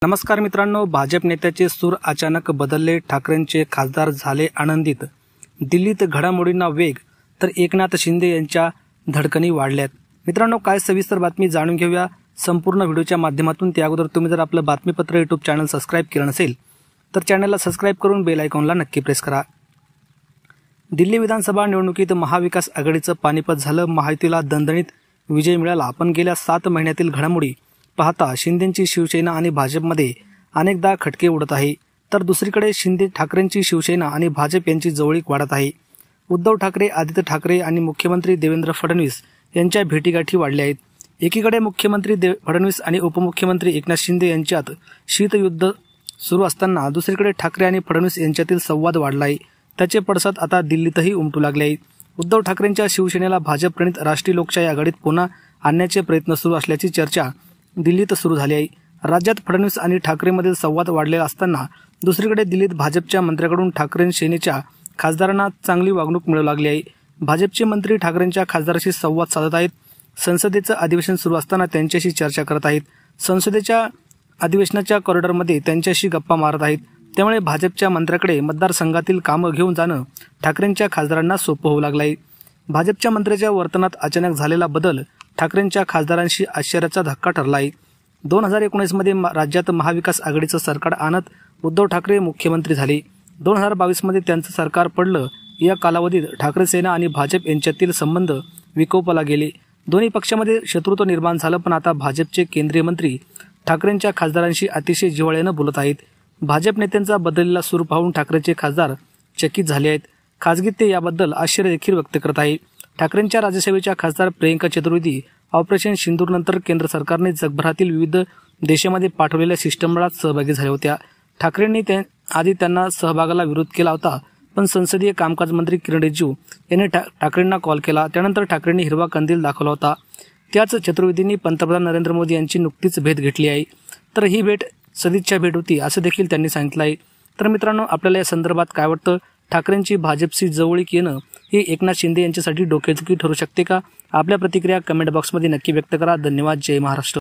नमस्कार मित्रांनो, भाजप नेत्याचे सूर अचानक बदलले. ठाकरेंचे खासदार झाले आनंदित. दिल्लीत घडामोडींना वेग, तर एकनाथ शिंदे यांच्या धडकनी वाढल्यात. मित्रांनो, काय सविस्तर बातमी जाणून घेऊया संपूर्ण व्हिडिओच्या माध्यमातून. त्या अगोदर तुम्ही जर आपलं बातमीपत्र यूट्यूब चॅनल सबस्क्राईब केलं नसेल तर चॅनलला सबस्क्राईब करून बेल आयकॉनला नक्की प्रेस करा. दिल्ली विधानसभा निवडणुकीत महाविकास आघाडीचं पानिपत झालं. महायुतीला दणदणीत विजय मिळाला. पण गेल्या 7 महिन्यातील घडामोडी पाहता शिंदेंची शिवसेना आणि भाजपमध्ये अनेकदा खटके उडत आहे. तर दुसरीकडे शिंदे ठाकरेंची शिवसेना आणि भाजप यांची जवळीक वाढत आहे. उद्धव ठाकरे, आदित्य ठाकरे आणि मुख्यमंत्री देवेंद्र फडणवीस यांच्या भेटीगाठी वाढल्या आहेत. एकीकडे मुख्यमंत्री फडणवीस आणि उपमुख्यमंत्री एकनाथ शिंदे यांच्यात शीतयुद्ध सुरू असताना दुसरीकडे ठाकरे आणि फडणवीस यांच्यातील संवाद वाढला आहे. त्याचे पडसाद आता दिल्लीतही उमटू लागले आहेत. उद्धव ठाकरेंच्या शिवसेनेला भाजप प्रणित राष्ट्रीय लोकशाही आघाडीत पुन्हा आणण्याचे प्रयत्न सुरू असल्याची चर्चा दिल्लीत सुरू झाली आहे. राज्यात फडणवीस आणि ठाकरेमधील संवाद वाढलेला असताना दुसरीकडे दिल्लीत भाजपच्या मंत्र्यांकडून ठाकरे सेनेच्या खासदारांना चांगली वागणूक मिळू लागली आहे. भाजपचे मंत्री ठाकरेंच्या खासदाराशी संवाद साधत आहेत. संसदेचं अधिवेशन सुरू असताना त्यांच्याशी चर्चा करत आहेत. संसदेच्या अधिवेशनाच्या कॉरिडॉरमध्ये त्यांच्याशी गप्पा मारत आहेत. त्यामुळे भाजपच्या मंत्र्याकडे मतदारसंघातील कामं घेऊन जाणं ठाकरेंच्या खासदारांना सोपं होऊ लागलं आहे. भाजपच्या मंत्र्याच्या वर्तनात अचानक झालेला बदल ठाकरेंच्या खासदारांशी आश्चर्याचा धक्का ठरला आहे. 2019 मध्ये राज्यात महाविकास आघाडीचं सरकार आणत उद्धव ठाकरे मुख्यमंत्री झाले. 2022 मध्ये त्यांचं सरकार पडलं. या कालावधीत ठाकरे सेना आणि भाजप यांच्यातील संबंध विकोपाला गेले. दोन्ही पक्षामध्ये शत्रुत्व निर्माण झालं. पण आता भाजपचे केंद्रीय मंत्री ठाकरेंच्या खासदारांशी अतिशय जिव्हाळ्यानं बोलत आहेत. भाजप नेत्यांचा बदललेला सूर पाहून ठाकरेचे खासदार चकित झाले आहेत. खासगीत ते याबद्दल आश्चर्य देखील व्यक्त करत आहे. ठाकरेंच्या राज्यसभेच्या खासदार प्रियंका चतुर्वेदी ऑपरेशन सिंदूरनंतर केंद्र सरकारने जगभरातील विविध देशांमध्ये पाठवलेल्या शिष्टमंडळात सहभागी झाल्या होत्या. ठाकरेंनी आधी त्यांना सहभागाला विरोध केला होता. पण संसदीय कामकाज मंत्री किरण रिजिजू यांनी ठाकरेंना कॉल केला. त्यानंतर ठाकरेंनी हिरवा कंदील दाखवला होता. त्याच चतुर्वेदींनी पंतप्रधान नरेंद्र मोदी यांची नुकतीच भेट घेतली आहे. तर ही भेट सदिच्छा भेट होती असं देखील त्यांनी सांगितलं आहे. तर मित्रांनो, आपल्याला या संदर्भात काय वाटतं? ठाकरेंची भाजपशी जवळीक येणं ही एकनाथ शिंदे यांच्यासाठी डोकेदुखी ठरू शकते का? आपल्या प्रतिक्रिया कमेंट बॉक्समध्ये नक्की व्यक्त करा. धन्यवाद. जय महाराष्ट्र.